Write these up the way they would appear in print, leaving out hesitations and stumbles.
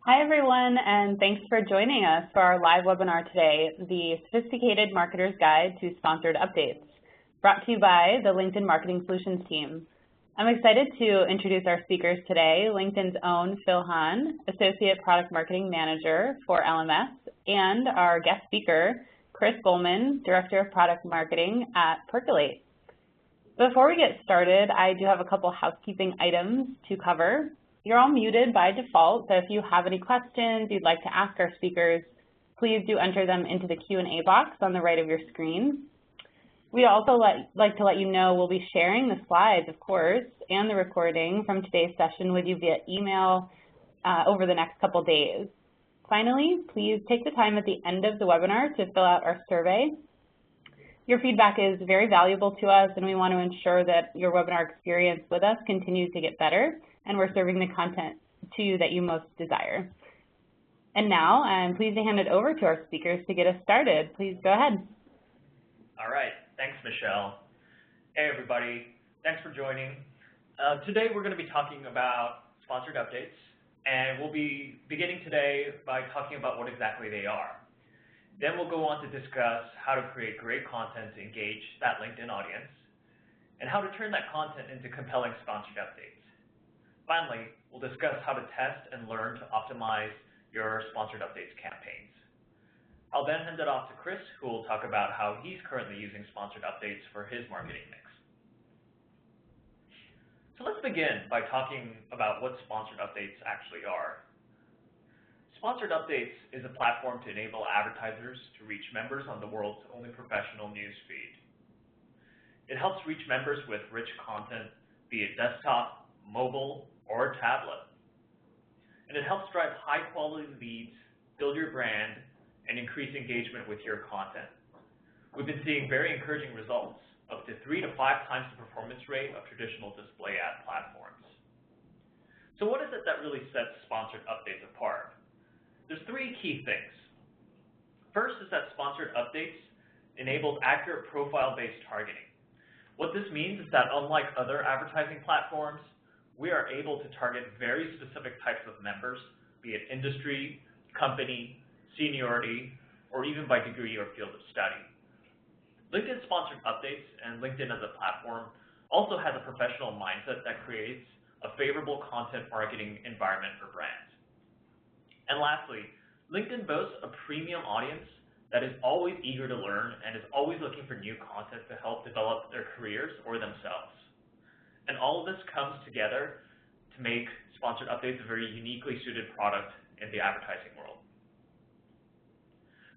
Hi, everyone, and thanks for joining us for our live webinar today, the Sophisticated Marketer's Guide to Sponsored Updates, brought to you by the LinkedIn Marketing Solutions team. I'm excited to introduce our speakers today, LinkedIn's own Phil Hahn, Associate Product Marketing Manager for LMS, and our guest speaker, Chris Goldman, Director of Product Marketing at Percolate. Before we get started, I do have a couple housekeeping items to cover. You're all muted by default, so if you have any questions you'd like to ask our speakers, please do enter them into the Q&A box on the right of your screen. We'd also like to let you know we'll be sharing the slides, of course, and the recording from today's session with you via email over the next couple days. Finally, please take the time at the end of the webinar to fill out our survey. Your feedback is very valuable to us, and we want to ensure that your webinar experience with us continues to get better, and we're serving the content to you that you most desire. And now, I'm pleased to hand it over to our speakers to get us started. Please go ahead. All right. Thanks, Michelle. Hey, everybody. Thanks for joining. Today, we're going to be talking about sponsored updates, and we'll be beginning today by talking about what exactly they are. Then we'll go on to discuss how to create great content to engage that LinkedIn audience, and how to turn that content into compelling sponsored updates. Finally, we'll discuss how to test and learn to optimize your sponsored updates campaigns. I'll then hand it off to Chris, who will talk about how he's currently using sponsored updates for his marketing mix. So let's begin by talking about what sponsored updates actually are. Sponsored Updates is a platform to enable advertisers to reach members on the world's only professional news feed. It helps reach members with rich content, be it desktop, mobile, or a tablet. And it helps drive high-quality leads, build your brand, and increase engagement with your content. We've been seeing very encouraging results, up to 3 to 5 times the performance rate of traditional display ad platforms. So what is it that really sets sponsored updates apart? There's 3 key things. First is that sponsored updates enables accurate profile-based targeting. What this means is that unlike other advertising platforms, we are able to target very specific types of members, be it industry, company, seniority, or even by degree or field of study. LinkedIn Sponsored Updates and LinkedIn as a platform also has a professional mindset that creates a favorable content marketing environment for brands. And lastly, LinkedIn boasts a premium audience that is always eager to learn and is always looking for new content to help develop their careers or themselves. And all of this comes together to make Sponsored Updates a very uniquely suited product in the advertising world.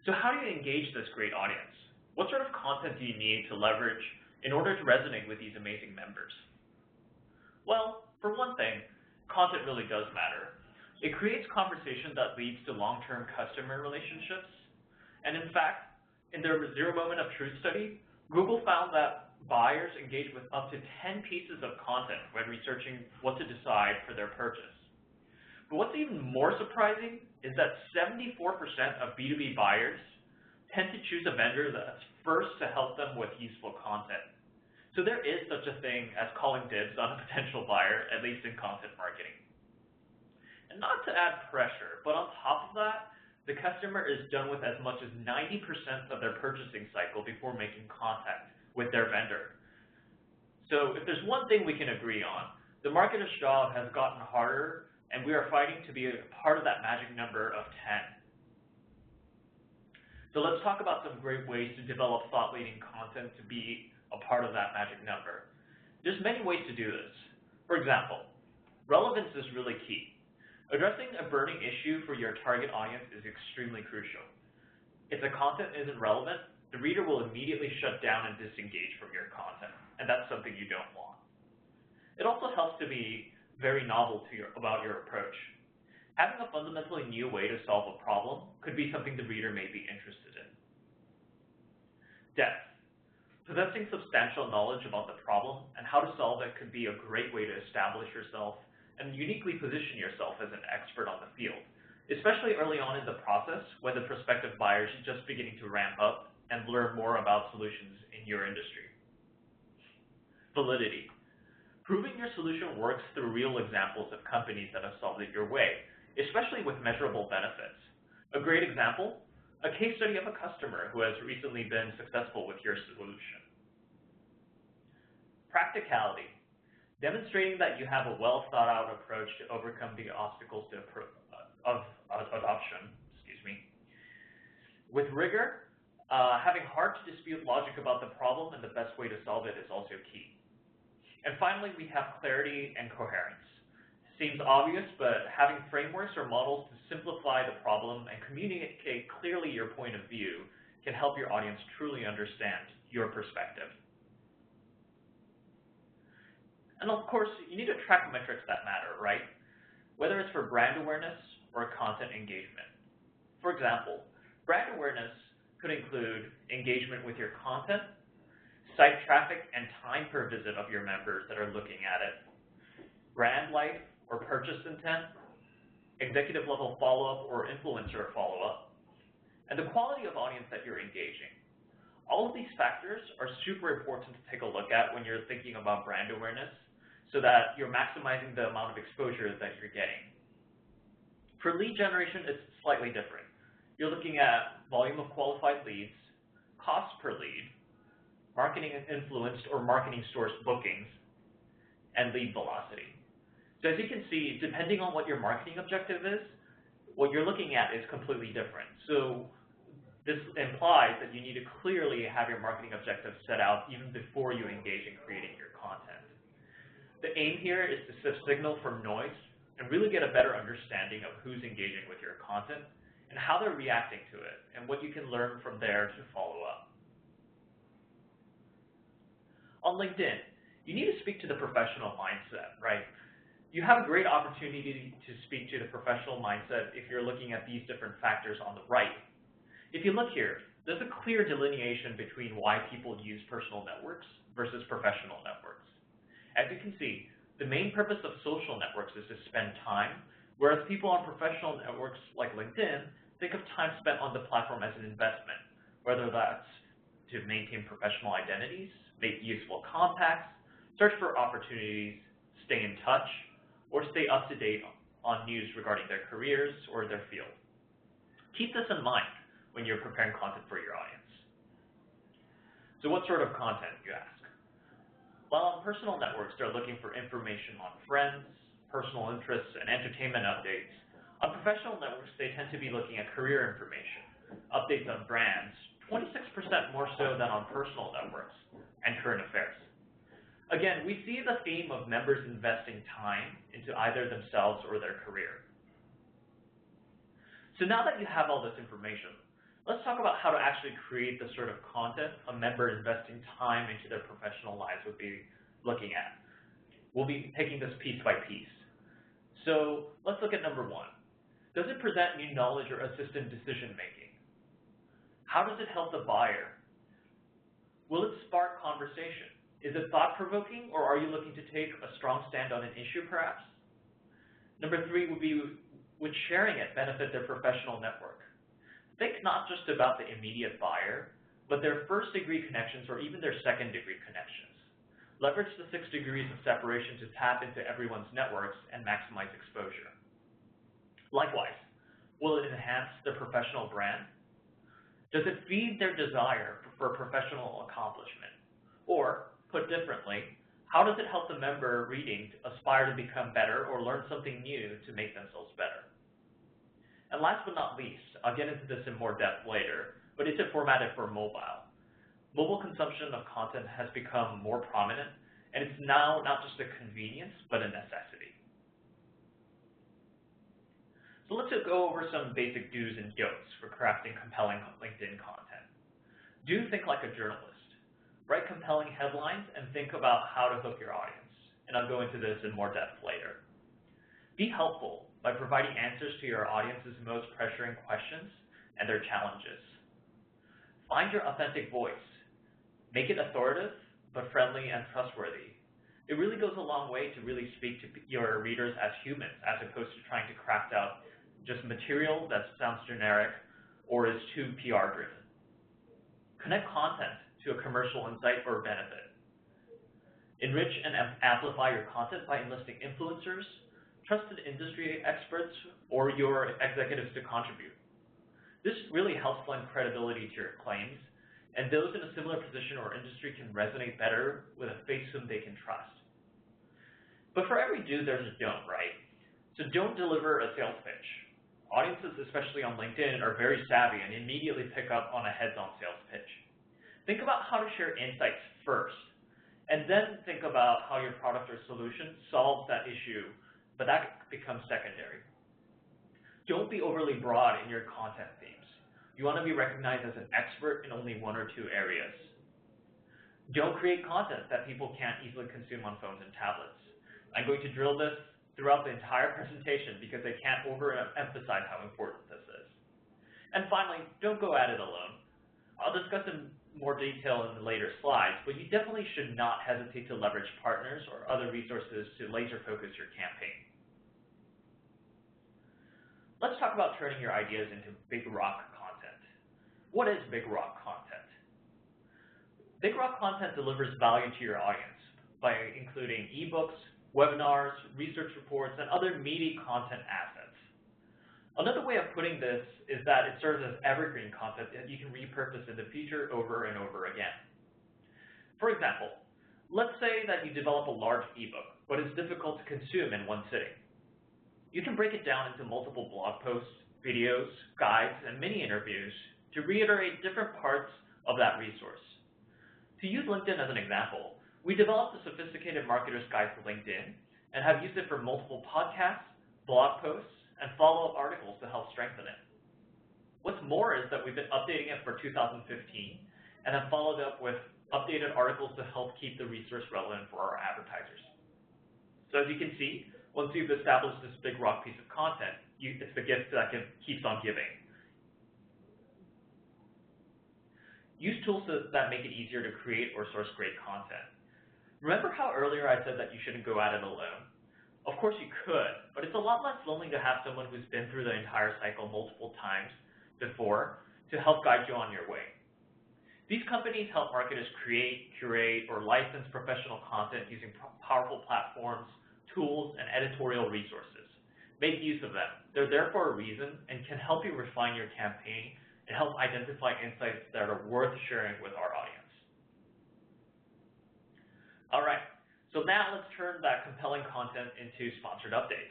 So how do you engage this great audience? What sort of content do you need to leverage in order to resonate with these amazing members? Well, for one thing, content really does matter. It creates conversation that leads to long-term customer relationships. And in fact, in their Zero Moment of Truth study, Google found that buyers engage with up to 10 pieces of content when researching what to decide for their purchase. But what's even more surprising is that 74% of B2B buyers tend to choose a vendor that's first to help them with useful content. So there is such a thing as calling dibs on a potential buyer, at least in content marketing. And not to add pressure, but on top of that, the customer is done with as much as 90% of their purchasing cycle before making contact with their vendor. So if there's one thing we can agree on, the marketer's job has gotten harder, and we are fighting to be a part of that magic number of 10. So let's talk about some great ways to develop thought-leading content to be a part of that magic number. There's many ways to do this. For example, relevance is really key. Addressing a burning issue for your target audience is extremely crucial. If the content isn't relevant, the reader will immediately shut down and disengage from your content, and that's something you don't want. It also helps to be very novel about your approach. Having a fundamentally new way to solve a problem could be something the reader may be interested in. Depth. Possessing substantial knowledge about the problem and how to solve it could be a great way to establish yourself and uniquely position yourself as an expert on the field, especially early on in the process when the prospective buyers are just beginning to ramp up and learn more about solutions in your industry. Validity. Proving your solution works through real examples of companies that have solved it your way especially with measurable benefits. A great example, a case study of a customer who has recently been successful with your solution. Practicality, demonstrating that you have a well-thought-out approach to overcome the obstacles of adoption. With rigor, having hard-to-dispute logic about the problem and the best way to solve it is also key. And finally, we have clarity and coherence. Seems obvious, but having frameworks or models to simplify the problem and communicate clearly your point of view can help your audience truly understand your perspective. And of course, you need to track metrics that matter, right? Whether it's for brand awareness or content engagement. For example, brand awareness could include engagement with your content, site traffic and time per visit of your members that are looking at it, brand life or purchase intent, executive level follow-up or influencer follow-up, and the quality of audience that you're engaging. All of these factors are super important to take a look at when you're thinking about brand awareness so that you're maximizing the amount of exposure that you're getting. For lead generation, it's slightly different. You're looking at volume of qualified leads, cost per lead, marketing influenced or marketing source bookings, and lead velocity. So as you can see, depending on what your marketing objective is, what you're looking at is completely different. So this implies that you need to clearly have your marketing objectives set out even before you engage in creating your content. The aim here is to sift signal from noise and really get a better understanding of who's engaging with your content and how they're reacting to it, and what you can learn from there to follow up. On LinkedIn, you need to speak to the professional mindset, right? You have a great opportunity to speak to the professional mindset if you're looking at these different factors on the right. If you look here, there's a clear delineation between why people use personal networks versus professional networks. As you can see, the main purpose of social networks is to spend time, whereas people on professional networks like LinkedIn think of time spent on the platform as an investment, whether that's to maintain professional identities, make useful contacts, search for opportunities, stay in touch, or stay up to date on news regarding their careers or their field. Keep this in mind when you're preparing content for your audience. So what sort of content, you ask? Well, on personal networks, they're looking for information on friends, personal interests, and entertainment updates. On professional networks, they tend to be looking at career information, updates on brands, 26% more so than on personal networks, and current affairs. Again, we see the theme of members investing time into either themselves or their career. So now that you have all this information, let's talk about how to actually create the sort of content a member investing time into their professional lives would be looking at. We'll be taking this piece by piece. So let's look at number one. Does it present new knowledge or assist in decision making? How does it help the buyer? Will it spark conversation? Is it thought-provoking, or are you looking to take a strong stand on an issue, perhaps? Number three would be, would sharing it benefit their professional network? Think not just about the immediate buyer, but their first-degree connections or even their second-degree connections. Leverage the 6 degrees of separation to tap into everyone's networks and maximize exposure. Likewise, will it enhance their professional brand? Does it feed their desire for professional accomplishment? Or, put differently, how does it help the member reading to aspire to become better or learn something new to make themselves better? And last but not least, I'll get into this in more depth later, but is it formatted for mobile? Mobile consumption of content has become more prominent, and it's now not just a convenience, but a necessity. So let's go over some basic do's and don'ts for crafting compelling LinkedIn content. Do think like a journalist. Write compelling headlines and think about how to hook your audience, and I'll go into this in more depth later. Be helpful by providing answers to your audience's most pressuring questions and their challenges. Find your authentic voice. Make it authoritative, but friendly and trustworthy. It really goes a long way to really speak to your readers as humans, as opposed to trying to craft out just material that sounds generic or is too PR-driven. Connect content to a commercial insight or benefit. Enrich and amplify your content by enlisting influencers, trusted industry experts, or your executives to contribute. This really helps lend credibility to your claims, and those in a similar position or industry can resonate better with a face whom they can trust. But for every do, there's a don't, right? So don't deliver a sales pitch. Audiences, especially on LinkedIn, are very savvy and immediately pick up on a heads-on sales pitch. Think about how to share insights first, and then think about how your product or solution solves that issue, but that becomes secondary. Don't be overly broad in your content themes. You want to be recognized as an expert in only one or two areas. Don't create content that people can't easily consume on phones and tablets. I'm going to drill this throughout the entire presentation because I can't overemphasize how important this is. And finally, don't go at it alone. I'll discuss in more detail in the later slides, but you definitely should not hesitate to leverage partners or other resources to laser focus your campaign. Let's talk about turning your ideas into big rock content. What is big rock content? Big rock content delivers value to your audience by including ebooks, webinars, research reports, and other meaty content assets. Another way of putting this is that it serves as evergreen content that you can repurpose in the future over and over again. For example, let's say that you develop a large ebook, but it's difficult to consume in one sitting. You can break it down into multiple blog posts, videos, guides, and mini interviews to reiterate different parts of that resource. To use LinkedIn as an example, we developed a sophisticated marketer's guide to LinkedIn and have used it for multiple podcasts, blog posts, and follow-up articles to help strengthen it. What's more is that we've been updating it for 2015 and have followed up with updated articles to help keep the resource relevant for our advertisers. So as you can see, once you've established this big rock piece of content, it's the gift that keeps on giving. Use tools that make it easier to create or source great content. Remember how earlier I said that you shouldn't go at it alone? Of course you could, but it's a lot less lonely to have someone who's been through the entire cycle multiple times before to help guide you on your way. These companies help marketers create, curate, or license professional content using powerful platforms, tools, and editorial resources. Make use of them. They're there for a reason and can help you refine your campaign and help identify insights that are worth sharing with our audience. All right, so now let's turn that compelling content into sponsored updates.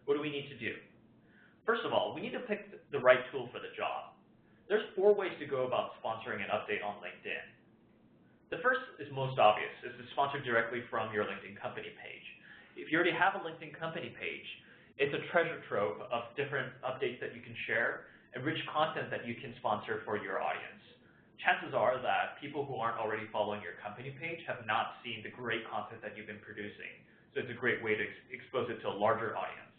What do we need to do? First of all, we need to pick the right tool for the job. There's 4 ways to go about sponsoring an update on LinkedIn. The first is most obvious, is to sponsor directly from your LinkedIn company page. If you already have a LinkedIn company page, it's a treasure trove of different updates that you can share and rich content that you can sponsor for your audience. Chances are that people who aren't already following your company page have not seen the great content that you've been producing, so it's a great way to expose it to a larger audience.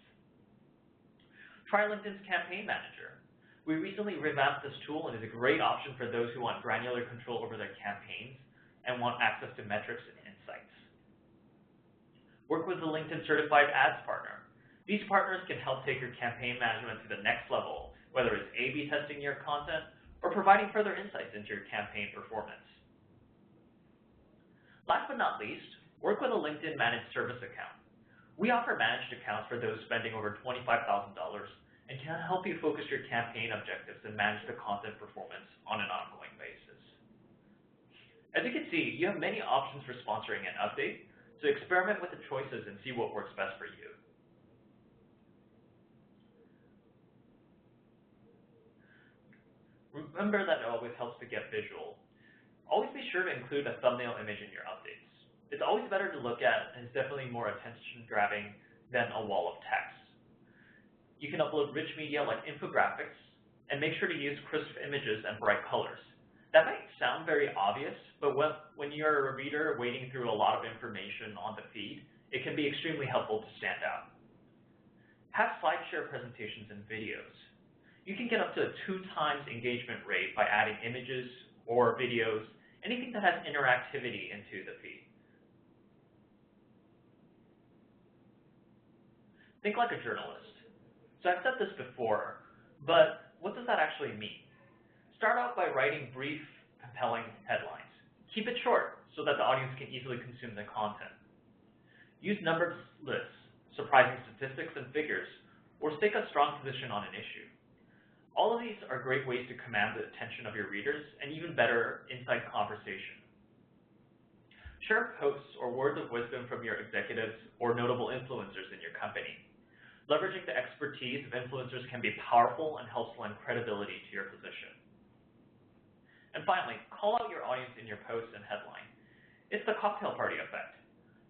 Try LinkedIn's Campaign Manager. We recently revamped this tool and is a great option for those who want granular control over their campaigns and want access to metrics and insights. Work with the LinkedIn Certified Ads Partner. These partners can help take your campaign management to the next level, whether it's A/B testing your content or providing further insights into your campaign performance. Last but not least, work with a LinkedIn Managed Service account. We offer managed accounts for those spending over $25,000 and can help you focus your campaign objectives and manage the content performance on an ongoing basis. As you can see, you have many options for sponsoring an update, so experiment with the choices and see what works best for you. Remember that it always helps to get visual. Always be sure to include a thumbnail image in your updates. It's always better to look at and it's definitely more attention-grabbing than a wall of text. You can upload rich media like infographics and make sure to use crisp images and bright colors. That might sound very obvious, but when you're a reader wading through a lot of information on the feed, it can be extremely helpful to stand out. Have SlideShare presentations and videos. You can get up to a 2x engagement rate by adding images or videos, anything that has interactivity into the feed. Think like a journalist. So I've said this before, but what does that actually mean? Start out by writing brief, compelling headlines. Keep it short so that the audience can easily consume the content. Use numbered lists surprising statistics and figures, or stake a strong position on an issue. All of these are great ways to command the attention of your readers and even better inside conversation. Share posts or words of wisdom from your executives or notable influencers in your company. Leveraging the expertise of influencers can be powerful and helps lend credibility to your position. And finally, call out your audience in your posts and headline. It's the cocktail party effect.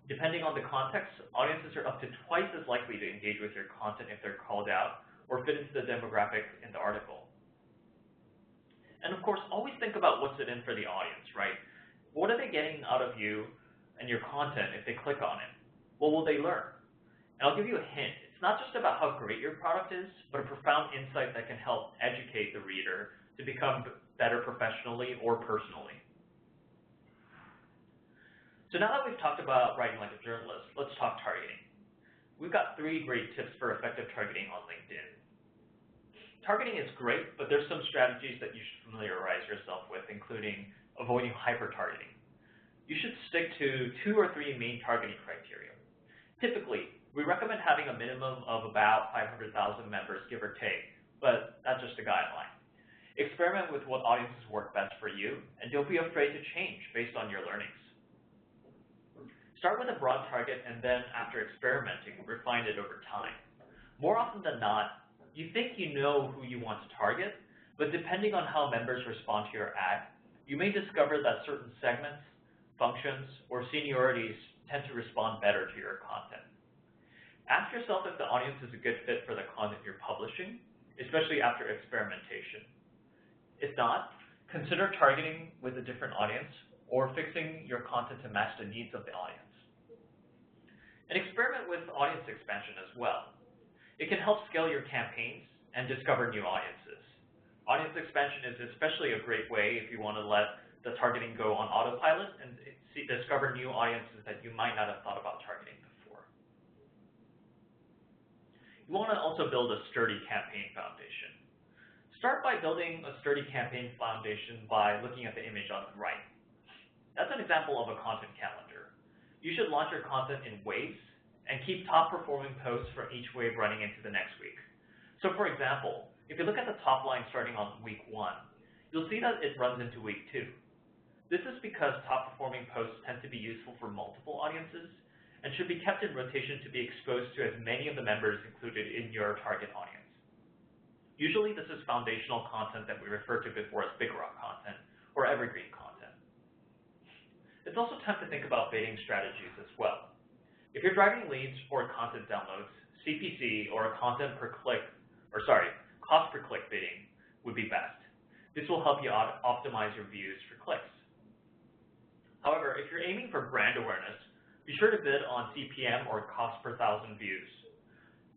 Depending on the context, audiences are up to twice as likely to engage with your content if they're called out or fit into the demographic in the article. And of course, always think about what's it in for the audience, right? What are they getting out of you and your content if they click on it? What will they learn? And I'll give you a hint. It's not just about how great your product is, but a profound insight that can help educate the reader to become better professionally or personally. So now that we've talked about writing like a journalist, let's talk targeting. We've got 3 great tips for effective targeting on LinkedIn. Targeting is great, but there's some strategies that you should familiarize yourself with, including avoiding hyper-targeting. You should stick to 2 or 3 main targeting criteria. Typically, we recommend having a minimum of about 500,000 members, give or take, but that's just a guideline. Experiment with what audiences work best for you, and don't be afraid to change based on your learnings. Start with a broad target, and then after experimenting, refine it over time. More often than not, you think you know who you want to target, but depending on how members respond to your ad, you may discover that certain segments, functions, or seniorities tend to respond better to your content. Ask yourself if the audience is a good fit for the content you're publishing, especially after experimentation. If not, consider targeting with a different audience or fixing your content to match the needs of the audience. And experiment with audience expansion as well. It can help scale your campaigns and discover new audiences. Audience expansion is especially a great way if you want to let the targeting go on autopilot and discover new audiences that you might not have thought about targeting before. You want to also build a sturdy campaign foundation. Start by building a sturdy campaign foundation by looking at the image on the right. That's an example of a content calendar. You should launch your content in waves and keep top performing posts from each wave running into the next week. So for example, if you look at the top line starting on week 1, you'll see that it runs into week 2. This is because top performing posts tend to be useful for multiple audiences and should be kept in rotation to be exposed to as many of the members included in your target audience. Usually this is foundational content that we refer to before as big rock content or evergreen content. It's also time to think about bidding strategies as well. If you're driving leads or content downloads, CPC or cost per click bidding would be best. This will help you optimize your views for clicks. However, if you're aiming for brand awareness, be sure to bid on CPM or cost per 1,000 views.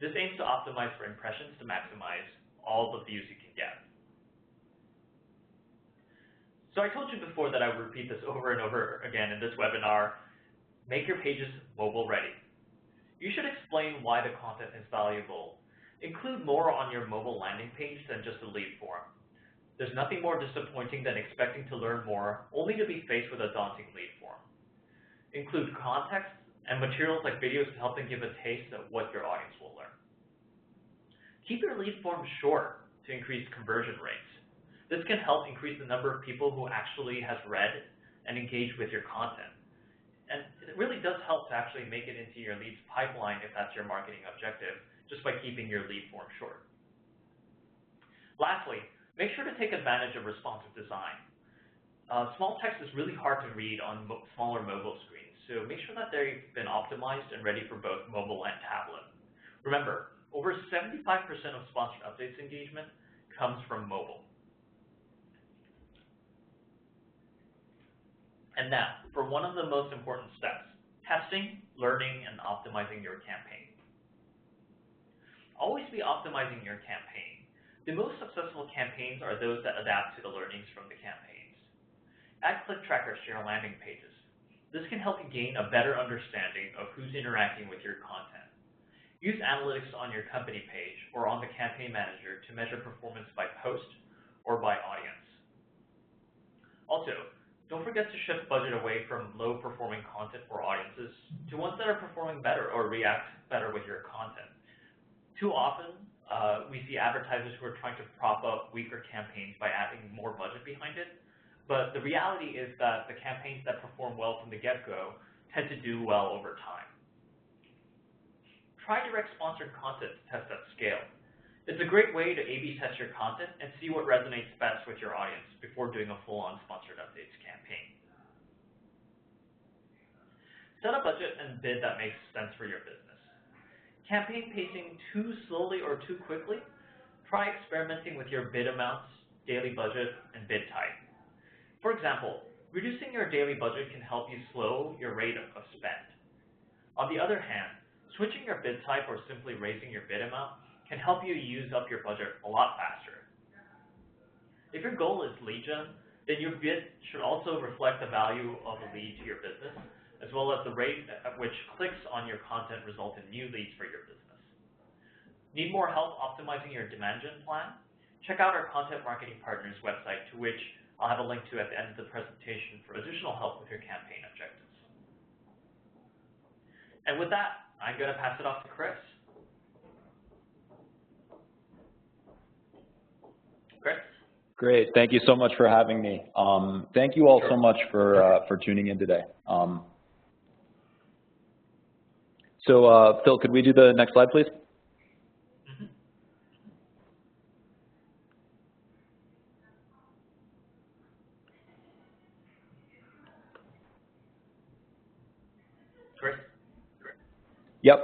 This aims to optimize for impressions to maximize all the views you can get. So I told you before that I would repeat this over and over again in this webinar. Make your pages mobile ready. You should explain why the content is valuable. Include more on your mobile landing page than just a lead form. There's nothing more disappointing than expecting to learn more only to be faced with a daunting lead form. Include context and materials like videos to help them give a taste of what your audience will learn. Keep your lead form short to increase conversion rates. This can help increase the number of people who actually has read and engaged with your content. And it really does help to actually make it into your leads pipeline if that's your marketing objective, just by keeping your lead form short. Lastly, make sure to take advantage of responsive design. Small text is really hard to read on smaller mobile screens, so make sure that they've been optimized and ready for both mobile and tablet. Remember, over 75% of sponsored updates engagement comes from mobile. And now, for one of the most important steps, testing, learning, and optimizing your campaign. Always be optimizing your campaign. The most successful campaigns are those that adapt to the learnings from the campaigns. Add click trackers to your landing pages. This can help you gain a better understanding of who's interacting with your content. Use analytics on your company page or on the campaign manager to measure performance by post or by audience. Also, Don't forget to shift budget away from low-performing content for audiences to ones that are performing better or react better with your content. Too often, we see advertisers who are trying to prop up weaker campaigns by adding more budget behind it, but the reality is that the campaigns that perform well from the get-go tend to do well over time. Try direct sponsored content to test at scale. It's a great way to A/B test your content and see what resonates best with your audience before doing a full-on sponsored updates campaign. Set a budget and bid that makes sense for your business. Campaign pacing too slowly or too quickly? Try experimenting with your bid amounts, daily budget, and bid type. For example, reducing your daily budget can help you slow your rate of spend. On the other hand, switching your bid type or simply raising your bid amount can help you use up your budget a lot faster. If your goal is lead gen, then your bid should also reflect the value of a lead to your business, as well as the rate at which clicks on your content result in new leads for your business. Need more help optimizing your demand gen plan? Check out our content marketing partners website, to which I'll have a link to at the end of the presentation for additional help with your campaign objectives. And with that, I'm going to pass it off to Chris. Chris? Great. Thank you so much for having me. Thank you all so much for tuning in today. So, Phil, could we do the next slide, please? Chris? Yep.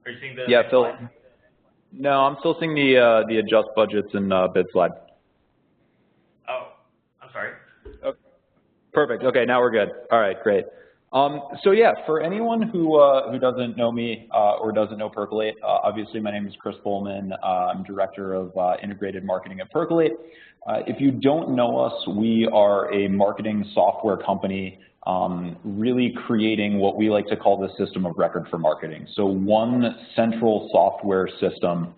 Are you seeing the Yeah, Phil. slide? No, I'm still seeing the adjust budgets and bid slide. Oh, I'm sorry. Okay. Perfect. Okay, now we're good. All right, great. So yeah, for anyone who doesn't know me or doesn't know Percolate, obviously my name is Chris Bowman. I'm Director of Integrated Marketing at Percolate. If you don't know us, we are a marketing software company really creating what we like to call the system of record for marketing. So one central software system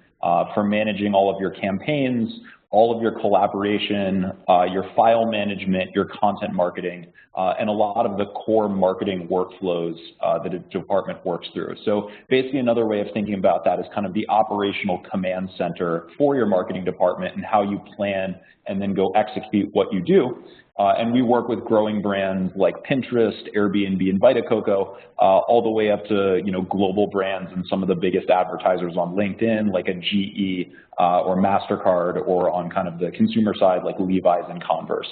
for managing all of your campaigns, all of your collaboration, your file management, your content marketing, and a lot of the core marketing workflows that a department works through. So basically another way of thinking about that is kind of the operational command center for your marketing department and how you plan and then go execute what you do. And we work with growing brands like Pinterest, Airbnb, and Vita Coco, all the way up to global brands and some of the biggest advertisers on LinkedIn, like a GE or MasterCard, or on kind of the consumer side, like Levi's and Converse.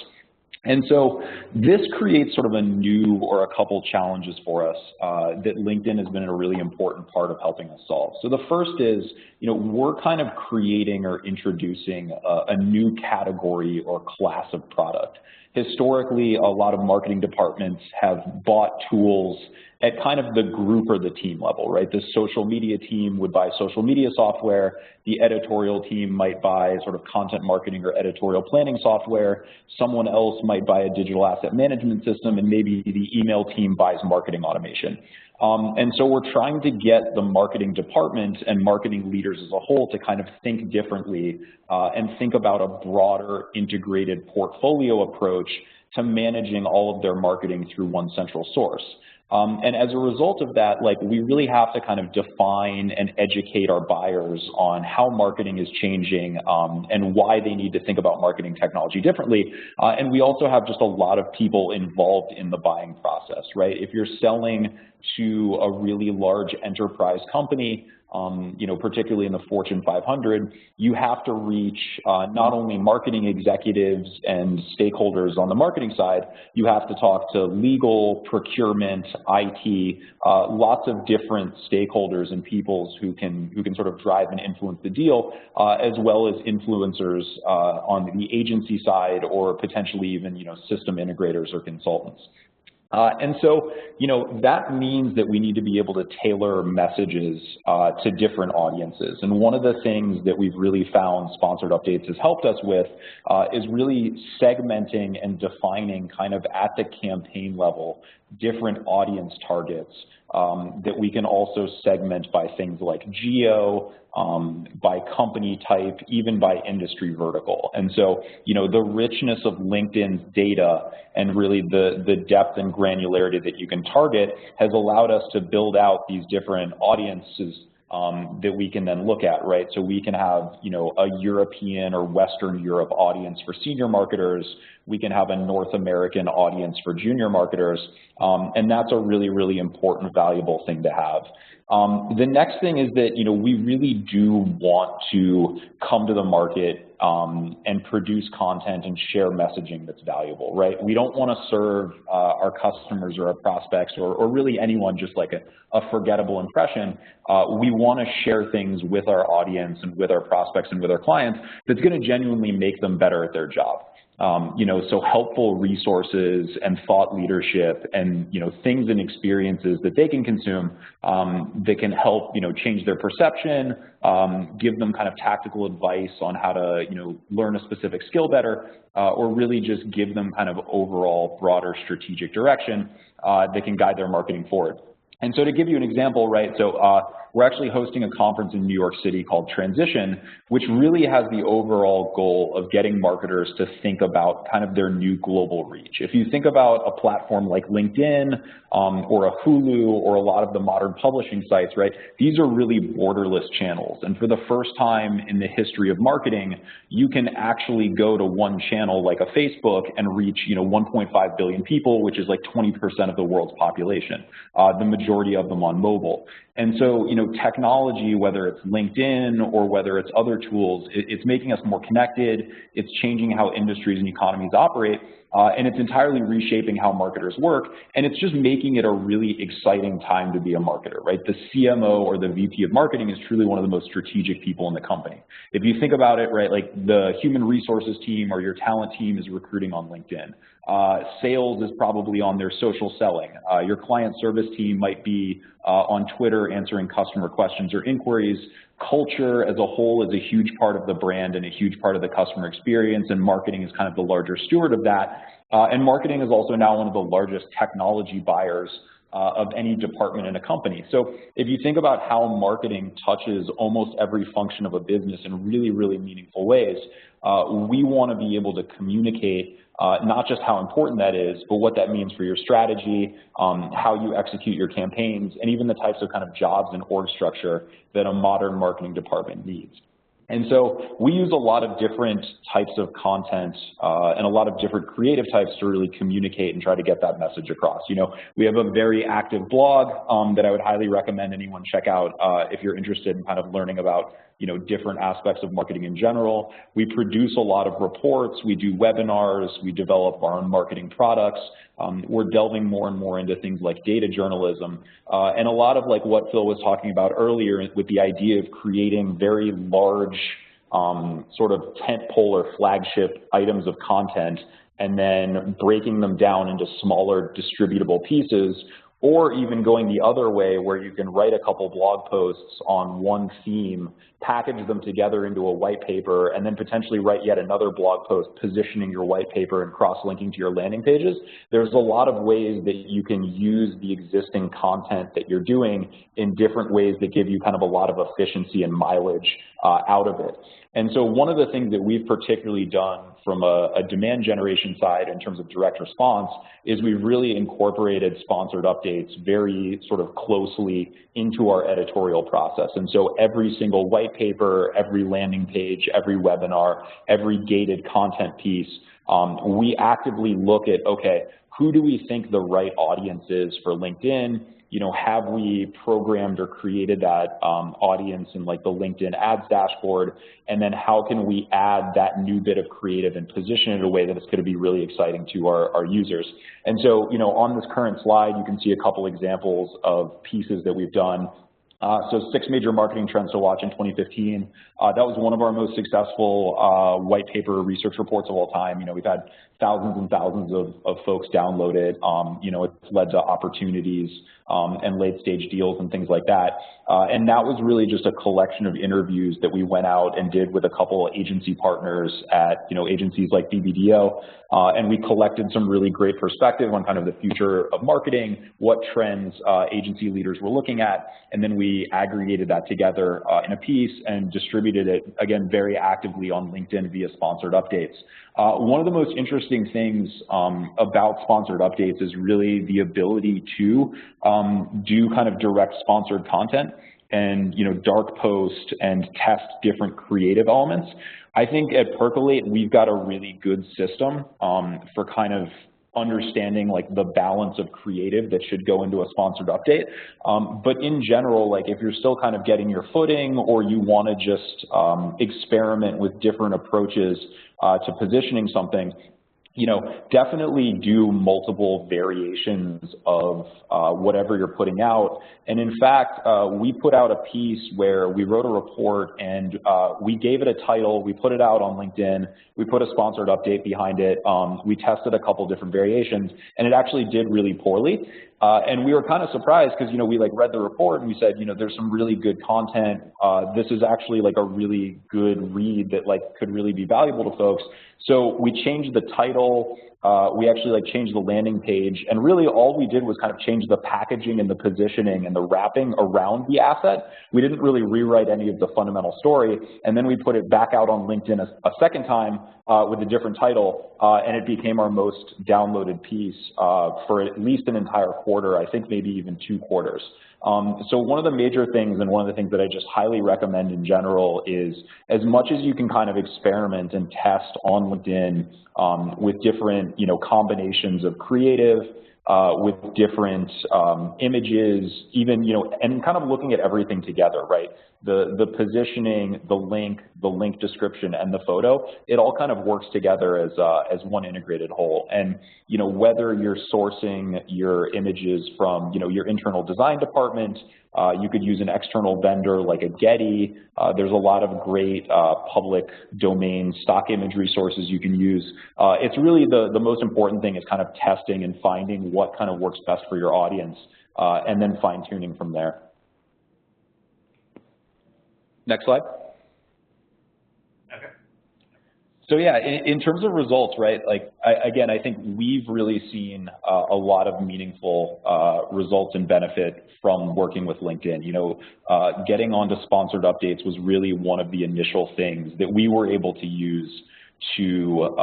And so this creates sort of a new or a couple challenges for us that LinkedIn has been a really important part of helping us solve. So the first is, we're kind of creating or introducing a new category or class of product. Historically, a lot of marketing departments have bought tools at kind of the group or the team level, right? The social media team would buy social media software. The editorial team might buy sort of content marketing or editorial planning software. Someone else might buy a digital asset management system, and maybe the email team buys marketing automation. And so we're trying to get the marketing department and marketing leaders as a whole to kind of think differently and think about a broader integrated portfolio approach to managing all of their marketing through one central source. And as a result of that, we really have to kind of define and educate our buyers on how marketing is changing and why they need to think about marketing technology differently. And we also have just a lot of people involved in the buying process, right? If you're selling to a really large enterprise company, particularly in the Fortune 500, you have to reach not only marketing executives and stakeholders on the marketing side, you have to talk to legal, procurement, IT, lots of different stakeholders and peoples who can sort of drive and influence the deal, as well as influencers on the agency side, or potentially even system integrators or consultants. And so, that means that we need to be able to tailor messages to different audiences. And one of the things that we've really found Sponsored Updates has helped us with is really segmenting and defining kind of at the campaign level different audience targets that we can also segment by things like geo, by company type, even by industry vertical. And so, the richness of LinkedIn's data and really the depth and granularity that you can target has allowed us to build out these different audiences that we can then look at, right? So we can have, a European or Western Europe audience for senior marketers. We can have a North American audience for junior marketers. And that's a really, really important, valuable thing to have. The next thing is that, we really do want to come to the market and produce content and share messaging that's valuable, right? We don't want to serve our customers or our prospects or really anyone just like a forgettable impression. We want to share things with our audience and with our prospects and with our clients that's going to genuinely make them better at their job. So helpful resources and thought leadership and, things and experiences that they can consume that can help, change their perception, give them kind of tactical advice on how to, learn a specific skill better, or really just give them kind of overall broader strategic direction that can guide their marketing forward. And so to give you an example, right, so we're actually hosting a conference in New York City called Transition, which really has the overall goal of getting marketers to think about kind of their new global reach. If you think about a platform like LinkedIn or a Hulu or a lot of the modern publishing sites, right, these are really borderless channels. And for the first time in the history of marketing, you can actually go to one channel like a Facebook and reach, 1.5 billion people, which is like 20% of the world's population, the majority of them on mobile. And so, technology, whether it's LinkedIn or whether it's other tools, it's making us more connected, it's changing how industries and economies operate, and it's entirely reshaping how marketers work, and it's just making it a really exciting time to be a marketer, right? The CMO or the VP of marketing is truly one of the most strategic people in the company. If you think about it, right, like the human resources team or your talent team is recruiting on LinkedIn. Sales is probably on their social selling. Your client service team might be on Twitter answering customer questions or inquiries. Culture as a whole is a huge part of the brand and a huge part of the customer experience, and marketing is kind of the larger steward of that. And marketing is also now one of the largest technology buyers of any department in a company. So if you think about how marketing touches almost every function of a business in really, really meaningful ways, we want to be able to communicate not just how important that is, but what that means for your strategy, how you execute your campaigns, and even the types of kind of jobs and org structure that a modern marketing department needs. And so we use a lot of different types of content and a lot of different creative types to really communicate and try to get that message across. We have a very active blog that I would highly recommend anyone check out if you're interested in kind of learning about different aspects of marketing in general. We produce a lot of reports, we do webinars, we develop our own marketing products. We're delving more and more into things like data journalism, and a lot of like what Phil was talking about earlier with the idea of creating very large sort of tentpole or flagship items of content and then breaking them down into smaller distributable pieces, or even going the other way where you can write a couple blog posts on one theme, package them together into a white paper, and then potentially write yet another blog post positioning your white paper and cross-linking to your landing pages. There's a lot of ways that you can use the existing content that you're doing in different ways that give you kind of a lot of efficiency and mileage out of it. And so one of the things that we've particularly done from a demand generation side in terms of direct response is we've really incorporated sponsored updates very sort of closely into our editorial process. And so every single white paper, every landing page, every webinar, every gated content piece, we actively look at, okay, who do we think the right audience is for LinkedIn? Have we programmed or created that audience in like the LinkedIn ads dashboard? And then how can we add that new bit of creative and position it in a way that it's going to be really exciting to our users? And so, on this current slide, you can see a couple examples of pieces that we've done. So 6 major marketing trends to watch in 2015. That was one of our most successful white paper research reports of all time. We've had thousands and thousands of folks download it. It's led to opportunities and late-stage deals and things like that. And that was really just a collection of interviews that we went out and did with a couple of agency partners at, agencies like BBDO. And we collected some really great perspective on kind of the future of marketing, what trends agency leaders were looking at, and then we aggregated that together in a piece and distributed it, again, very actively on LinkedIn via sponsored updates. One of the most interesting things about sponsored updates is really the ability to do kind of direct sponsored content and, dark post and test different creative elements. I think at Percolate, we've got a really good system for kind of understanding like the balance of creative that should go into a sponsored update. But in general, like if you're still kind of getting your footing or you want to just experiment with different approaches to positioning something, definitely do multiple variations of whatever you're putting out. And in fact, we put out a piece where we wrote a report and we gave it a title, we put it out on LinkedIn, we put a sponsored update behind it, we tested a couple different variations, and it actually did really poorly. And we were kind of surprised because, we like read the report and we said, there's some really good content. This is actually like a really good read that like could really be valuable to folks. So we changed the title. We actually like changed the landing page, and really all we did was kind of change the packaging and the positioning and the wrapping around the asset. We didn't really rewrite any of the fundamental story, and then we put it back out on LinkedIn a second time with a different title, and it became our most downloaded piece for at least an entire quarter, I think maybe even 2 quarters. So one of the major things, and one of the things that I just highly recommend in general, is as much as you can kind of experiment and test on LinkedIn with different, combinations of creative, with different images, even, and kind of looking at everything together, right? The positioning, the link description, and the photo, it all kind of works together as one integrated whole. And, whether you're sourcing your images from, your internal design department, you could use an external vendor like a Getty. There's a lot of great public domain stock imagery sources you can use. It's really the most important thing is kind of testing and finding what kind of works best for your audience, and then fine-tuning from there. Next slide. Okay. So yeah, in terms of results, right, like, again, I think we've really seen a lot of meaningful results and benefit from working with LinkedIn. Getting onto sponsored updates was really one of the initial things that we were able to use to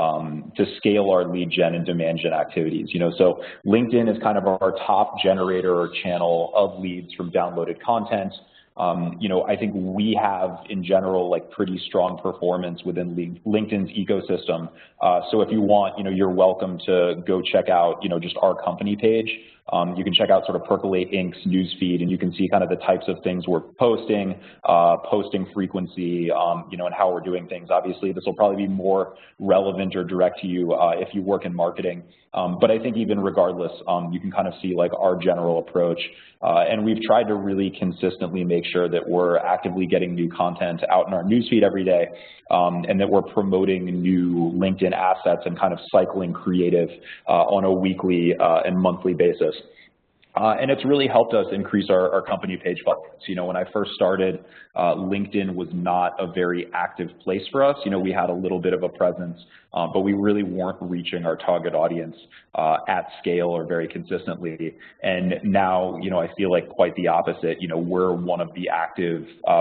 scale our lead gen and demand gen activities. So LinkedIn is kind of our top generator or channel of leads from downloaded content. I think we have, in general, like pretty strong performance within LinkedIn's ecosystem. So if you want, you're welcome to go check out, just our company page. You can check out sort of Percolate Inc.'s newsfeed, and you can see kind of the types of things we're posting, posting frequency, and how we're doing things. Obviously, this will probably be more relevant or direct to you if you work in marketing. But I think even regardless, you can kind of see like our general approach. And we've tried to really consistently make sure that we're actively getting new content out in our newsfeed every day, and that we're promoting new LinkedIn assets and kind of cycling creative on a weekly and monthly basis. And it's really helped us increase our company page followers. When I first started, LinkedIn was not a very active place for us. We had a little bit of a presence, but we really weren't reaching our target audience at scale or very consistently. And now, I feel like quite the opposite. We're one of the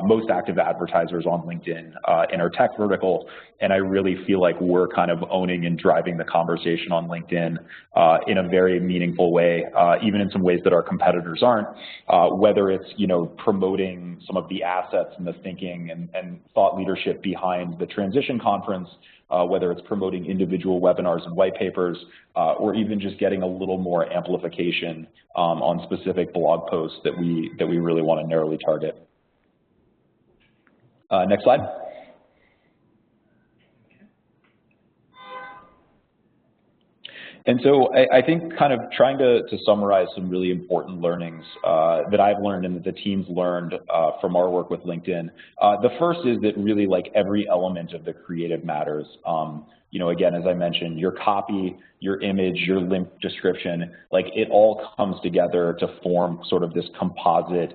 most active advertisers on LinkedIn in our tech vertical. And I really feel like we're kind of owning and driving the conversation on LinkedIn in a very meaningful way, even in some ways that our competitors aren't, whether it's, promoting some of the assets and the thinking and thought leadership behind the Transition Conference, whether it's promoting individual webinars and white papers, or even just getting a little more amplification on specific blog posts that we really want to narrowly target. Next slide. And so I think kind of trying to summarize some really important learnings that I've learned and that the team's learned from our work with LinkedIn. The first is that really like every element of the creative matters. again, as I mentioned, your copy, your image, your link description, like it all comes together to form sort of this composite,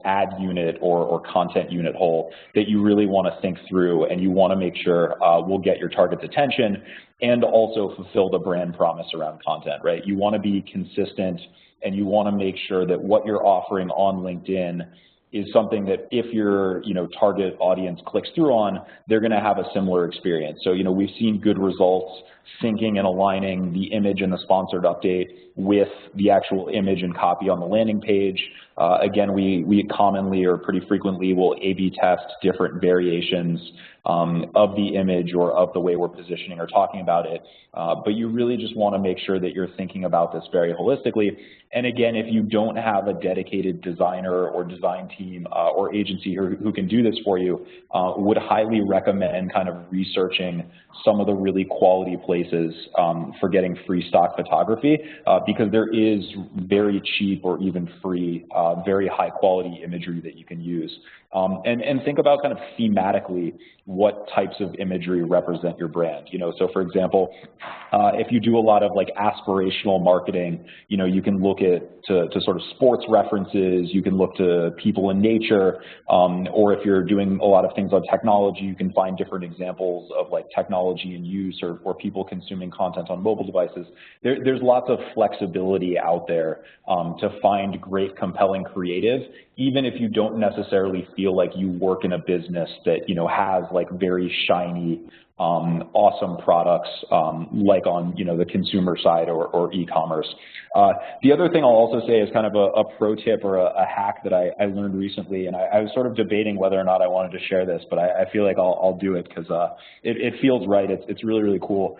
ad unit or content unit whole that you really want to think through, and you want to make sure will get your target's attention and also fulfill the brand promise around content, right? You want to be consistent, and you want to make sure that what you're offering on LinkedIn is something that if your target audience clicks through on, they're going to have a similar experience. So we've seen good results syncing and aligning the image and the sponsored update with the actual image and copy on the landing page. Again, we commonly or pretty frequently will A/B test different variations of the image or of the way we're positioning or talking about it. But you really just want to make sure that you're thinking about this very holistically. And again, if you don't have a dedicated designer or design team or agency who can do this for you, would highly recommend kind of researching some of the really quality places for getting free stock photography, because there is very cheap or even free, very high quality imagery that you can use. And think about kind of thematically what types of imagery represent your brand. So for example, if you do a lot of like aspirational marketing, you can look to sort of sports references, you can look to people in nature, or if you're doing a lot of things on technology, you can find different examples of like technology in use or people consuming content on mobile devices. There's lots of flexibility out there to find great, compelling creative, even if you don't necessarily feel like you work in a business that has like very shiny, awesome products like on the consumer side or e-commerce. The other thing I'll also say is kind of a pro tip or a hack that I learned recently, and I was sort of debating whether or not I wanted to share this, but I feel like I'll do it because it feels right. It's really, really cool.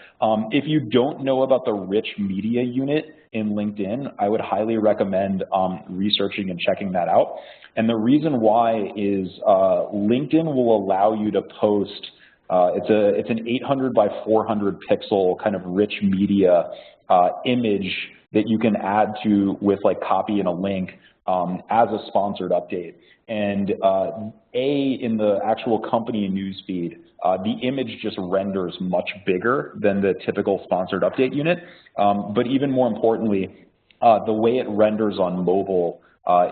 If you don't know about the rich media unit in LinkedIn, I would highly recommend researching and checking that out. And the reason why is LinkedIn will allow you to post, it's an 800 by 400 pixel kind of rich media image that you can add to with like copy and a link as a sponsored update. And in the actual company newsfeed, the image just renders much bigger than the typical sponsored update unit. But even more importantly, the way it renders on mobile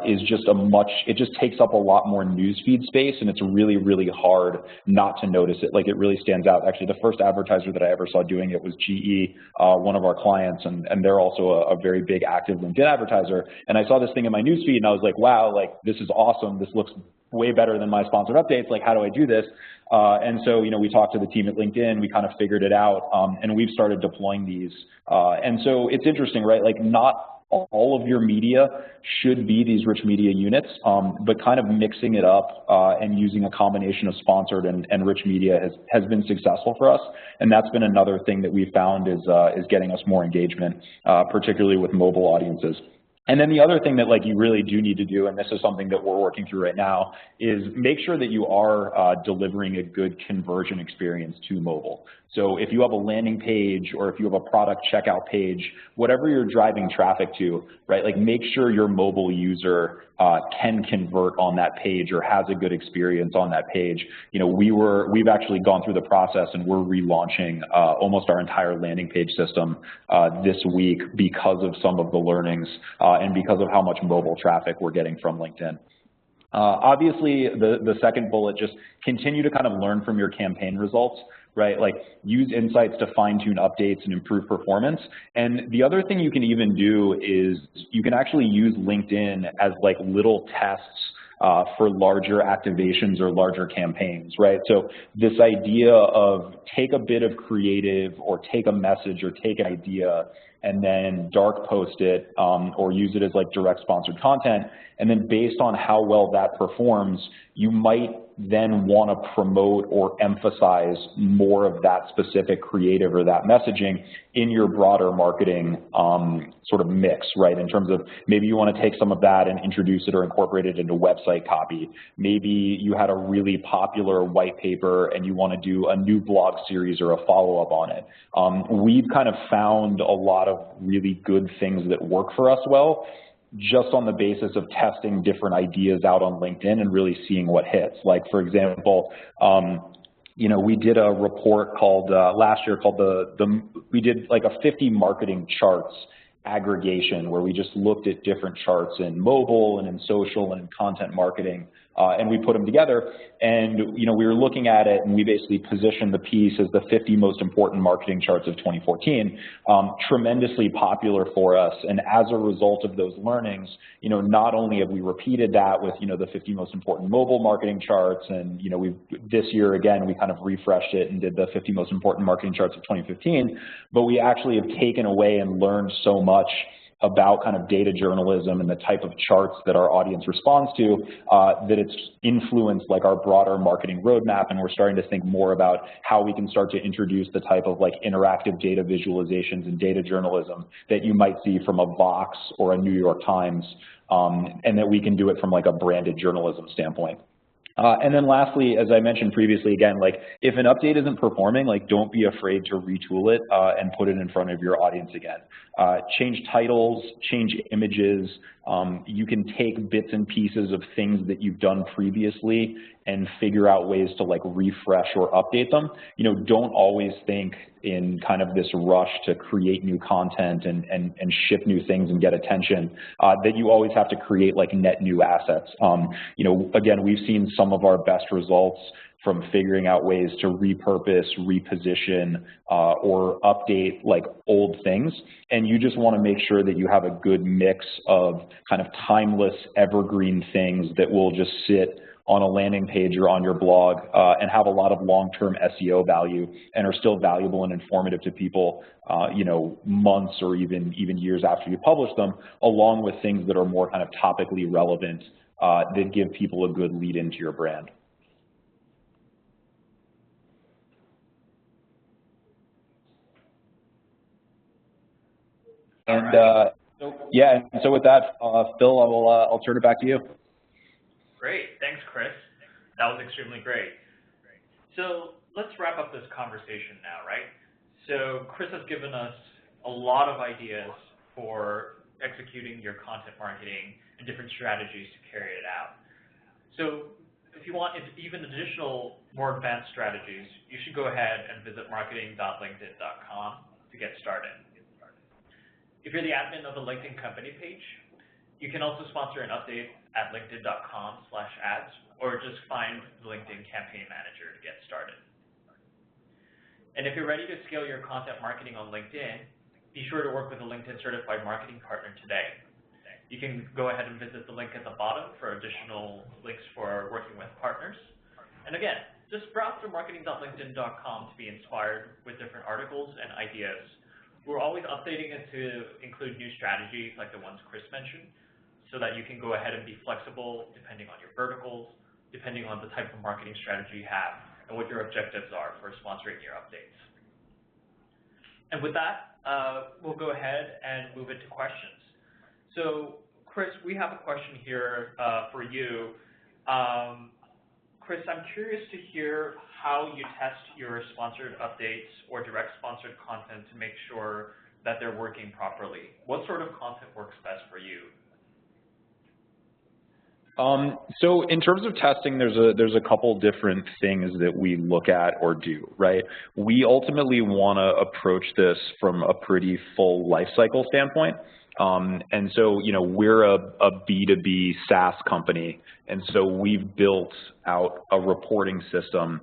is just it just takes up a lot more newsfeed space, and it's really, really hard not to notice it. Like it really stands out. Actually, the first advertiser that I ever saw doing it was GE, one of our clients, and they're also a very big active LinkedIn advertiser. And I saw this thing in my newsfeed, and I was like, wow, like this is awesome. This looks way better than my sponsored updates. Like, how do I do this? And so, we talked to the team at LinkedIn, we kind of figured it out, and we've started deploying these. And so it's interesting, right? Like not all of your media should be these rich media units, but kind of mixing it up and using a combination of sponsored and rich media has been successful for us. And that's been another thing that we found is getting us more engagement, particularly with mobile audiences. And then the other thing that you really do need to do, and this is something that we're working through right now, is make sure that you are delivering a good conversion experience to mobile. So if you have a landing page or if you have a product checkout page, whatever you're driving traffic to, right, make sure your mobile user can convert on that page or has a good experience on that page. We've actually gone through the process and we're relaunching almost our entire landing page system this week because of some of the learnings and because of how much mobile traffic we're getting from LinkedIn. Obviously, the second bullet, just continue to kind of learn from your campaign results, right? Use insights to fine-tune updates and improve performance. And the other thing you can even do is you can actually use LinkedIn as little tests for larger activations or larger campaigns, right? So this idea of take a bit of creative or take a message or take an idea and then dark post it or use it as direct sponsored content. And then based on how well that performs, you might then want to promote or emphasize more of that specific creative or that messaging in your broader marketing sort of mix, right? In terms of maybe you want to take some of that and introduce it or incorporate it into website copy. Maybe you had a really popular white paper and you want to do a new blog series or a follow-up on it. We've kind of found a lot of really good things that work for us well, just on the basis of testing different ideas out on LinkedIn and really seeing what hits. For example, we did a report called last year called we did like a 50 marketing charts aggregation where we just looked at different charts in mobile and in social and in content marketing, and we put them together. And we were looking at it, and we basically positioned the piece as the 50 most important marketing charts of 2014, tremendously popular for us. And as a result of those learnings, not only have we repeated that with the 50 most important mobile marketing charts, and this year again we kind of refreshed it and did the 50 most important marketing charts of 2015, but we actually have taken away and learned so much about kind of data journalism and the type of charts that our audience responds to, that it's influenced like our broader marketing roadmap, and we're starting to think more about how we can start to introduce the type of like interactive data visualizations and data journalism that you might see from a Vox or a New York Times, and that we can do it from like a branded journalism standpoint. And then lastly, as I mentioned previously, again, like if an update isn't performing, like don't be afraid to retool it and put it in front of your audience again. Change titles, change images. You can take bits and pieces of things that you've done previously and figure out ways to like refresh or update them. Don't always think in kind of this rush to create new content and ship new things and get attention, that you always have to create like net new assets. Again, we've seen some of our best results from figuring out ways to repurpose, reposition, or update like old things. And you just want to make sure that you have a good mix of kind of timeless, evergreen things that will just sit on a landing page or on your blog and have a lot of long-term SEO value and are still valuable and informative to people, months or even years after you publish them, along with things that are more kind of topically relevant that give people a good lead into your brand. And so with that, Phil, I'll turn it back to you. Great, thanks, Chris. That was extremely great. So let's wrap up this conversation now, right? So Chris has given us a lot of ideas for executing your content marketing and different strategies to carry it out. So if you want even additional, more advanced strategies, you should go ahead and visit marketing.linkedin.com to get started. If you're the admin of the LinkedIn company page, you can also sponsor an update at linkedin.com/ads, or just find the LinkedIn Campaign Manager to get started. And if you're ready to scale your content marketing on LinkedIn, be sure to work with a LinkedIn Certified Marketing Partner today. You can go ahead and visit the link at the bottom for additional links for working with partners. And again, just browse through marketing.linkedin.com to be inspired with different articles and ideas. We're always updating it to include new strategies like the ones Chris mentioned, so that you can go ahead and be flexible depending on your verticals, depending on the type of marketing strategy you have, and what your objectives are for sponsoring your updates. And with that, we'll go ahead and move into questions. So Chris, we have a question here for you. Chris, I'm curious to hear how you test your sponsored updates or direct sponsored content to make sure that they're working properly. What sort of content works best for you? So in terms of testing, there's a couple different things that we look at or do, right? We ultimately want to approach this from a pretty full life cycle standpoint. And so, we're a B2B SaaS company, and so we've built out a reporting system,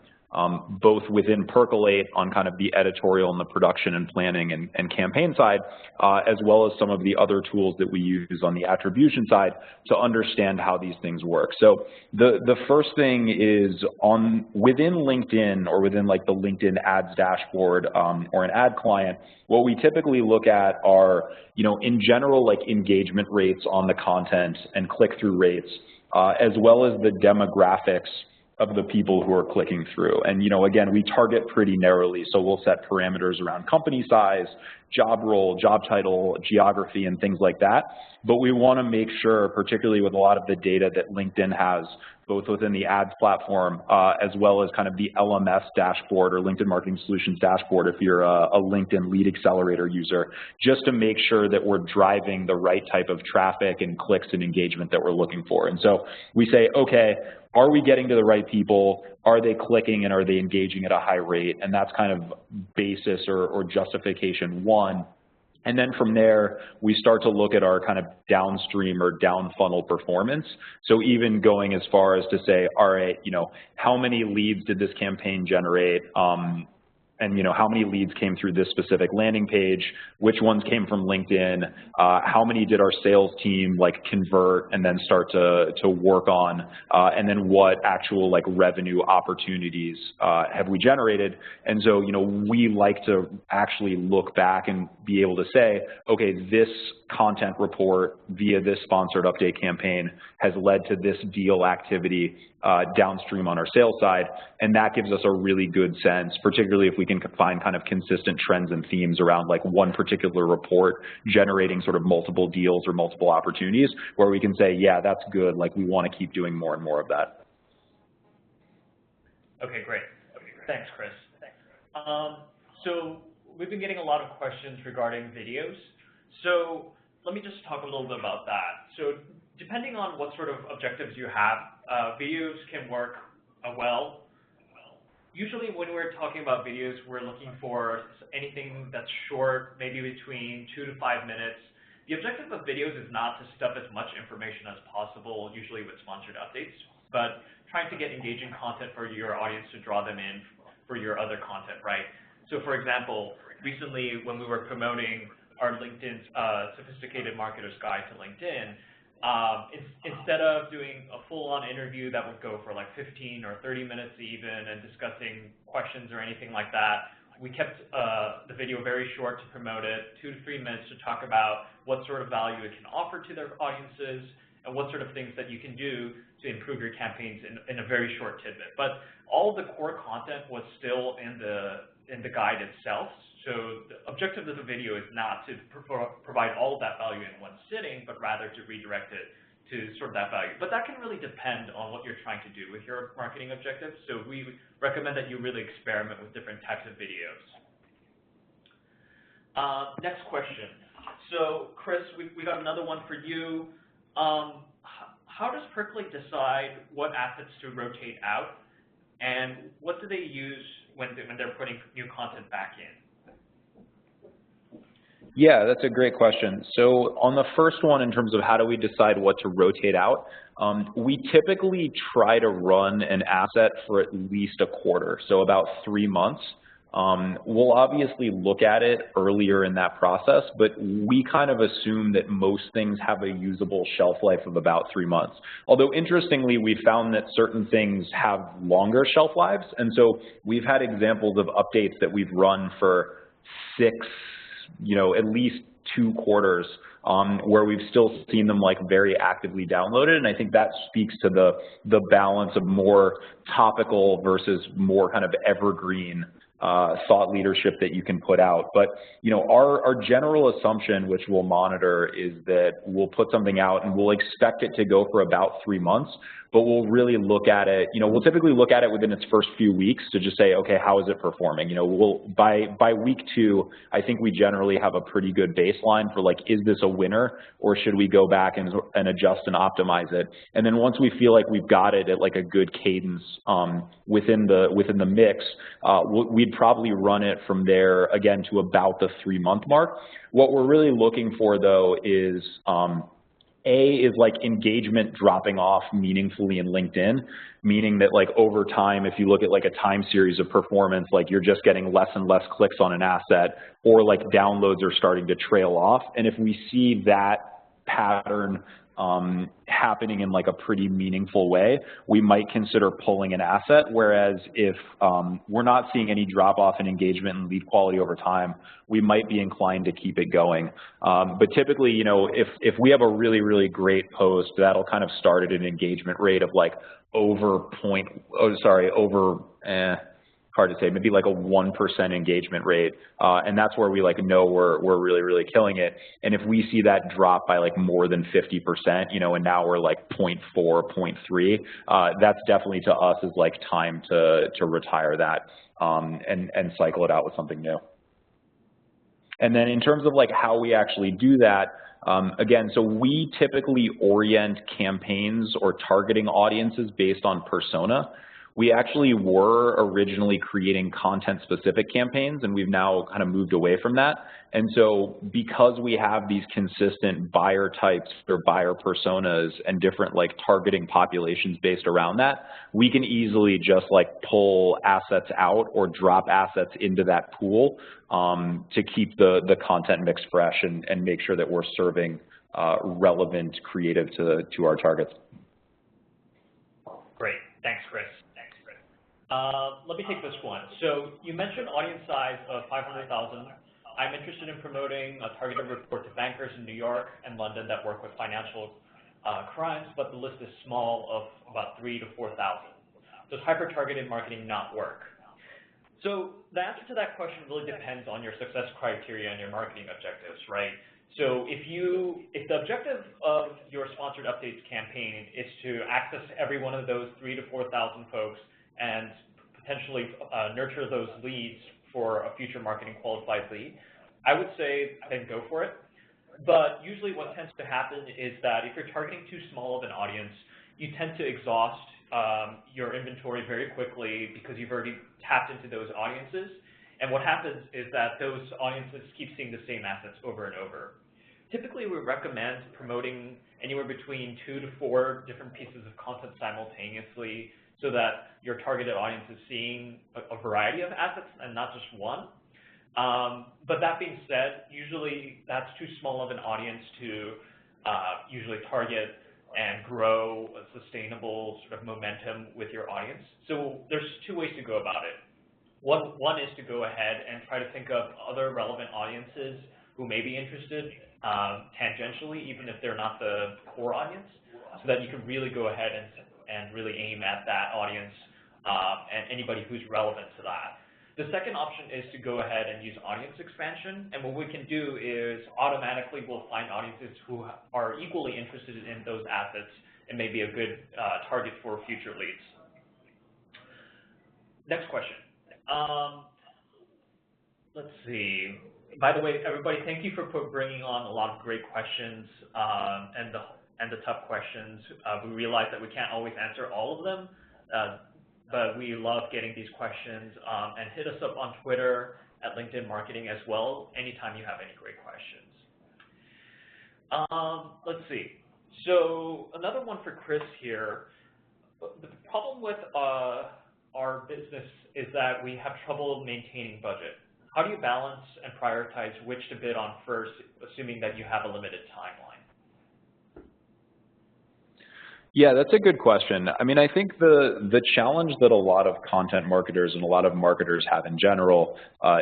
both within Percolate on kind of the editorial and the production and planning and campaign side, as well as some of the other tools that we use on the attribution side to understand how these things work. So the first thing is within LinkedIn or within like the LinkedIn ads dashboard or an ad client, what we typically look at are, in general, like engagement rates on the content and click-through rates, as well as the demographics of the people who are clicking through. And, again, we target pretty narrowly, so we'll set parameters around company size, job role, job title, geography, and things like that. But we want to make sure, particularly with a lot of the data that LinkedIn has, both within the ads platform as well as kind of the LMS dashboard or LinkedIn Marketing Solutions dashboard if you're a LinkedIn Lead Accelerator user, just to make sure that we're driving the right type of traffic and clicks and engagement that we're looking for. And so we say, okay, are we getting to the right people? Are they clicking and are they engaging at a high rate? And that's kind of basis or justification one. And then from there, we start to look at our kind of downstream or down funnel performance. So even going as far as to say, all right, how many leads did this campaign generate? And how many leads came through this specific landing page? Which ones came from LinkedIn? How many did our sales team convert and then start to work on? And then what actual revenue opportunities have we generated? And so we like to actually look back and be able to say, okay, this content report via this sponsored update campaign has led to this deal activity downstream on our sales side, and that gives us a really good sense, particularly if we can find kind of consistent trends and themes around one particular report generating sort of multiple deals or multiple opportunities, where we can say, yeah, that's good, we want to keep doing more and more of that. Okay, great. Thanks, Chris. So we've been getting a lot of questions regarding videos. So let me just talk a little bit about that. So depending on what sort of objectives you have, videos can work well. Usually when we're talking about videos, we're looking for anything that's short, maybe between 2 to 5 minutes. The objective of videos is not to stuff as much information as possible, usually with sponsored updates, but trying to get engaging content for your audience to draw them in for your other content, right? So for example, recently when we were promoting our LinkedIn's Sophisticated Marketer's Guide to LinkedIn, instead of doing a full-on interview that would go for 15 or 30 minutes even and discussing questions or anything like that, we kept the video very short to promote it, 2 to 3 minutes to talk about what sort of value it can offer to their audiences and what sort of things that you can do to improve your campaigns in a very short tidbit. But all of the core content was still in the guide itself. So the objective of the video is not to provide all of that value in one sitting, but rather to redirect it to sort of that value. But that can really depend on what you're trying to do with your marketing objectives. So we recommend that you really experiment with different types of videos. Next question. So Chris, we got another one for you. How does Percolate decide what assets to rotate out, and what do they use when they're putting new content back in? Yeah, that's a great question. So on the first one, in terms of how do we decide what to rotate out, we typically try to run an asset for at least a quarter, so about 3 months. We'll obviously look at it earlier in that process, but we kind of assume that most things have a usable shelf life of about 3 months. Although interestingly, we found that certain things have longer shelf lives, and so we've had examples of updates that we've run for 6, at least 2 quarters, where we've still seen them very actively downloaded. And I think that speaks to the balance of more topical versus more kind of evergreen thought leadership that you can put out. But our general assumption, which we'll monitor, is that we'll put something out and we'll expect it to go for about 3 months, but we'll really look at it, we'll typically look at it within its first few weeks to just say, okay, how is it performing? By week 2, I think we generally have a pretty good baseline for is this a winner, or should we go back and adjust and optimize it? And then once we feel like we've got it at a good cadence within the mix, we'd probably run it from there again to about the 3-month mark. What we're really looking for though is engagement dropping off meaningfully in LinkedIn, meaning that over time, if you look at a time series of performance, you're just getting less and less clicks on an asset, or downloads are starting to trail off. And if we see that pattern happening in a pretty meaningful way, we might consider pulling an asset. Whereas if we're not seeing any drop off in engagement and lead quality over time, we might be inclined to keep it going. But typically, if we have a really, really great post, that'll kind of start at an engagement rate of hard to say, maybe like a 1% engagement rate, and that's where we like know we're really killing it. And if we see that drop by like more than 50%, you know, and now we're like 0.4, 0.3, that's definitely to us is like time to retire that and cycle it out with something new. And then in terms of like how we actually do that, again, so we typically orient campaigns or targeting audiences based on persona. We actually were originally creating content-specific campaigns, and we've now kind of moved away from that. And so because we have these consistent buyer types or buyer personas and different like targeting populations based around that, we can easily just like pull assets out or drop assets into that pool to keep the content mix fresh and make sure that we're serving relevant creative to our targets. Great, thanks, Chris. Let me take this one. So you mentioned audience size of 500,000. I'm interested in promoting a targeted report to bankers in New York and London that work with financial crimes, but the list is small of about 3,000 to 4,000. Does hyper-targeted marketing not work? So the answer to that question really depends on your success criteria and your marketing objectives, right? So if the objective of your sponsored updates campaign is to access every one of those 3,000 to 4,000 folks and potentially nurture those leads for a future marketing qualified lead, I would say then go for it. But usually what tends to happen is that if you're targeting too small of an audience, you tend to exhaust your inventory very quickly because you've already tapped into those audiences. And what happens is that those audiences keep seeing the same assets over and over. Typically, we recommend promoting anywhere between 2 to 4 different pieces of content simultaneously, so that your targeted audience is seeing a variety of assets and not just one. But that being said, usually that's too small of an audience to usually target and grow a sustainable sort of momentum with your audience. So there's 2 ways to go about it. One is to go ahead and try to think of other relevant audiences who may be interested tangentially, even if they're not the core audience, so that you can really go ahead and really aim at that audience and anybody who's relevant to that. The second option is to go ahead and use audience expansion, and what we can do is automatically we'll find audiences who are equally interested in those assets and may be a good target for future leads. Next question. Let's see. By the way, everybody, thank you for bringing on a lot of great questions and the tough questions. We realize that we can't always answer all of them, but we love getting these questions. And hit us up on Twitter at LinkedIn Marketing as well, anytime you have any great questions. Let's see. So another one for Chris here. The problem with our business is that we have trouble maintaining budget. How do you balance and prioritize which to bid on first, assuming that you have a limited timeline? Yeah, that's a good question. I mean, I think the challenge that a lot of content marketers and a lot of marketers have in general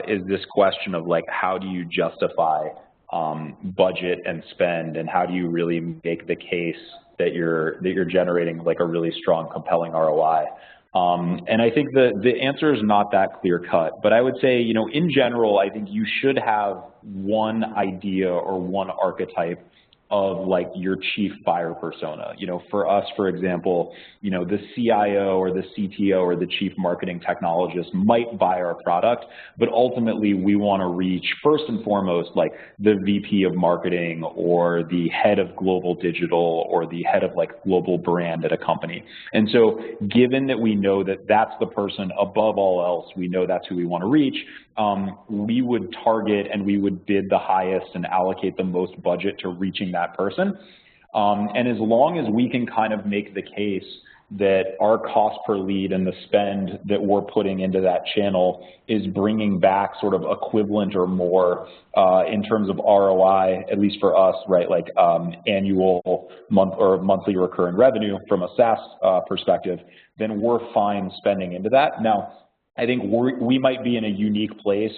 is this question of like, how do you justify budget and spend, and how do you really make the case that you're generating like a really strong, compelling ROI? And I think the answer is not that clear cut, but I would say, you know, in general, I think you should have one idea or one archetype of like your chief buyer persona. You know, for us, for example, you know, the CIO or the CTO or the chief marketing technologist might buy our product, but ultimately we want to reach first and foremost like the VP of marketing or the head of global digital or the head of like global brand at a company. And so given that we know that that's the person above all else, we know that's who we want to reach, we would target and we would bid the highest and allocate the most budget to reaching that person. And as long as we can kind of make the case that our cost per lead and the spend that we're putting into that channel is bringing back sort of equivalent or more in terms of ROI, at least for us, right, like annual monthly recurring revenue from a SaaS perspective, then we're fine spending into that. Now, I think we might be in a unique place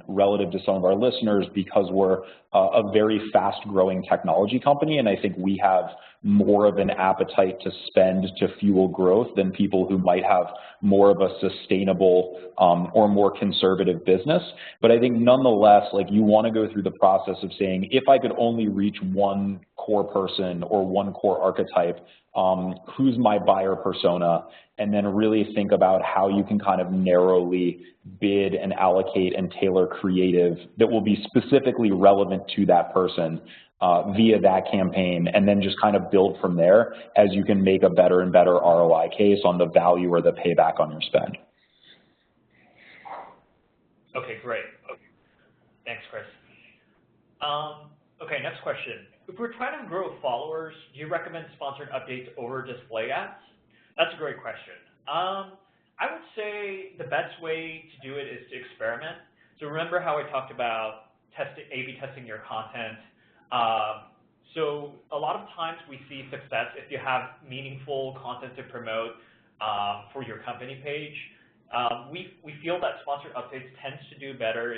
relative to some of our listeners because we're a very fast-growing technology company, and I think we have more of an appetite to spend to fuel growth than people who might have more of a sustainable or more conservative business. But I think nonetheless, like, you want to go through the process of saying, if I could only reach one core person or one core archetype, who's my buyer persona, and then really think about how you can kind of narrowly bid and allocate and tailor creative that will be specifically relevant to that person via that campaign, and then just kind of build from there as you can make a better and better ROI case on the value or the payback on your spend. Okay, great. Thanks, Chris. Okay, next question. If we're trying to grow followers, do you recommend sponsored updates over display ads? That's a great question. I would say the best way to do it is to experiment. So remember how I talked about A/B testing your content. So a lot of times we see success if you have meaningful content to promote for your company page. We feel that sponsored updates tends to do better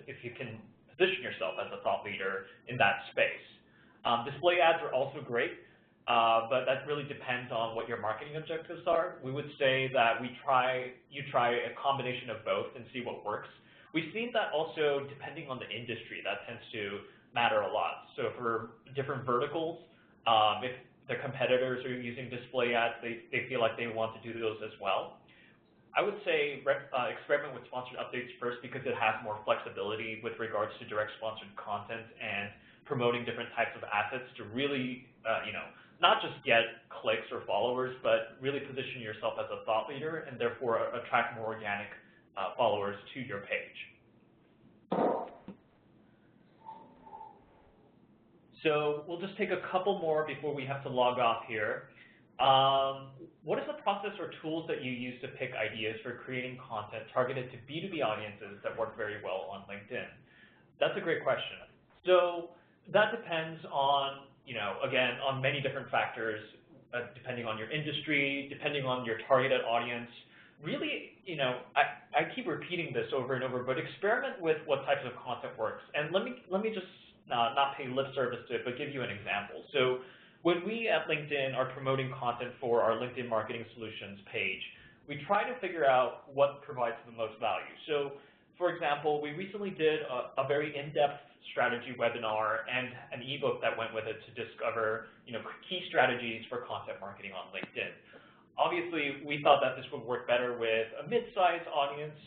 if you can position yourself as a thought leader in that space. Display ads are also great, but that really depends on what your marketing objectives are. We would say that you try a combination of both and see what works. We've seen that also depending on the industry, that tends to matter a lot. So for different verticals, if the competitors are using display ads, they feel like they want to do those as well. I would say experiment with sponsored updates first because it has more flexibility with regards to direct sponsored content and promoting different types of assets to really, not just get clicks or followers, but really position yourself as a thought leader and therefore attract more organic followers to your page. So we'll just take a couple more before we have to log off here. What is the process or tools that you use to pick ideas for creating content targeted to B2B audiences that work very well on LinkedIn? That's a great question. So that depends on, again, on many different factors, depending on your industry, depending on your targeted audience. Really, I keep repeating this over and over, but experiment with what types of content works. And let me just not pay lip service to it, but give you an example. So when we at LinkedIn are promoting content for our LinkedIn Marketing Solutions page, we try to figure out what provides the most value. So, for example, we recently did a very in-depth strategy webinar and an ebook that went with it to discover, key strategies for content marketing on LinkedIn. Obviously, we thought that this would work better with a mid-sized audience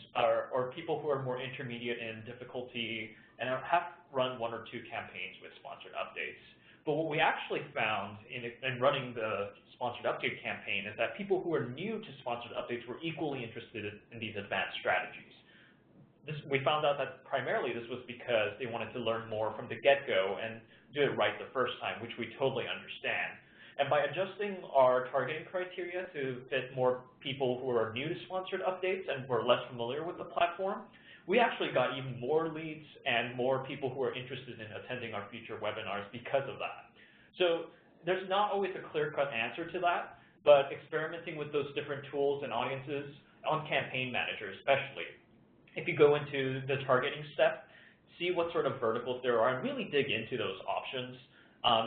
or people who are more intermediate in difficulty and have run one or two campaigns with sponsored updates. But what we actually found in running the sponsored update campaign is that people who are new to sponsored updates were equally interested in these advanced strategies. We found out that primarily this was because they wanted to learn more from the get-go and do it right the first time, which we totally understand. And by adjusting our targeting criteria to fit more people who are new to sponsored updates and who are less familiar with the platform, we actually got even more leads and more people who are interested in attending our future webinars because of that. So there's not always a clear-cut answer to that, but experimenting with those different tools and audiences on Campaign Manager especially. If you go into the targeting step, see what sort of verticals there are and really dig into those options.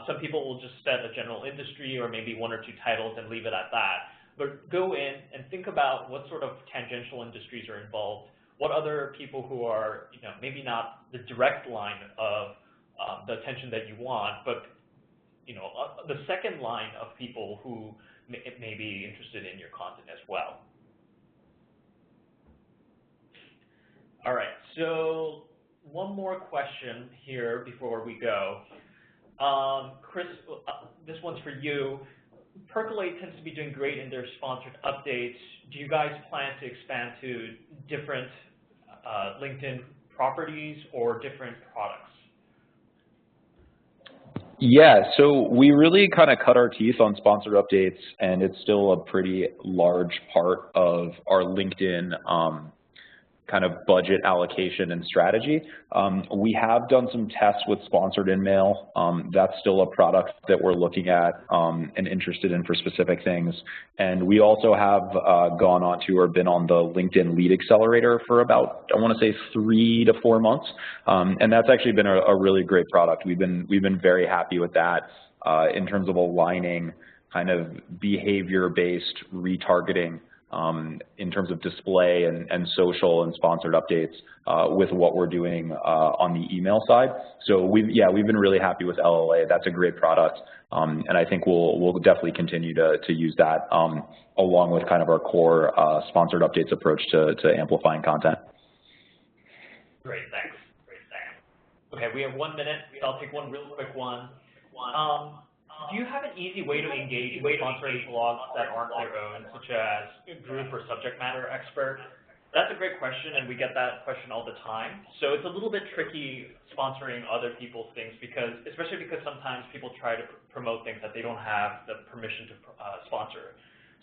Some people will just set a general industry or maybe one or two titles and leave it at that. But go in and think about what sort of tangential industries are involved, what other people who are, maybe not the direct line of the attention that you want, but, the second line of people who may be interested in your content as well. All right, so one more question here before we go. Chris, this one's for you. Percolate tends to be doing great in their sponsored updates. Do you guys plan to expand to different LinkedIn properties or different products? Yeah, so we really kind of cut our teeth on sponsored updates, and it's still a pretty large part of our LinkedIn kind of budget allocation and strategy. We have done some tests with sponsored in-mail. That's still a product that we're looking at and interested in for specific things. And we also have gone on to or been on the LinkedIn Lead Accelerator for about, I want to say, 3 to 4 months. And that's actually been a really great product. We've been very happy with that in terms of aligning kind of behavior-based retargeting in terms of display and social and sponsored updates with what we're doing on the email side. So we've been really happy with LLA. That's a great product, and I think we'll definitely continue to use that along with kind of our core sponsored updates approach to amplifying content. Great, thanks. Okay, we have 1 minute. I'll take one real quick one. Do you have an easy way to engage with sponsoring blogs that aren't your own, such as a group or subject matter expert? That's a great question, and we get that question all the time. So it's a little bit tricky sponsoring other people's things, especially because sometimes people try to promote things that they don't have the permission to sponsor.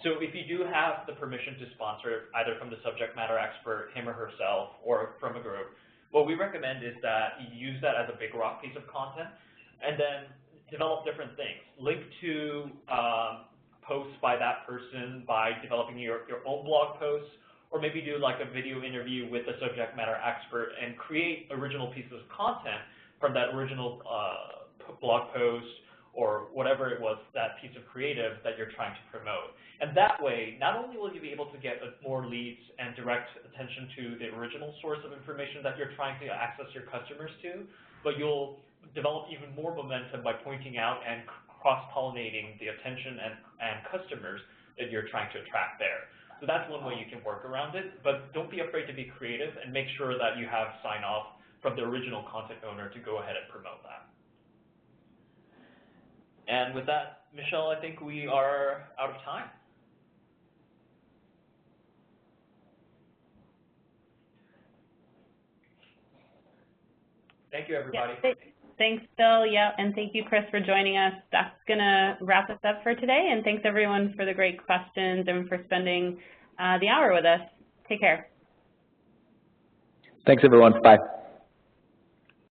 So if you do have the permission to sponsor, either from the subject matter expert, him or herself, or from a group, what we recommend is that you use that as a big rock piece of content, and then develop different things. Link to posts by that person by developing your own blog posts, or maybe do like a video interview with a subject matter expert and create original pieces of content from that original blog post or whatever it was, that piece of creative that you're trying to promote. And that way, not only will you be able to get more leads and direct attention to the original source of information that you're trying to access your customers to, but you'll develop even more momentum by pointing out and cross-pollinating the attention and customers that you're trying to attract there. So that's one way you can work around it, but don't be afraid to be creative and make sure that you have sign-off from the original content owner to go ahead and promote that. And with that, Michelle, I think we are out of time. Thank you, everybody. Yeah, thanks, Phil. Yeah, and thank you, Chris, for joining us. That's going to wrap us up for today, and thanks, everyone, for the great questions and for spending the hour with us. Take care. Thanks, everyone. Bye.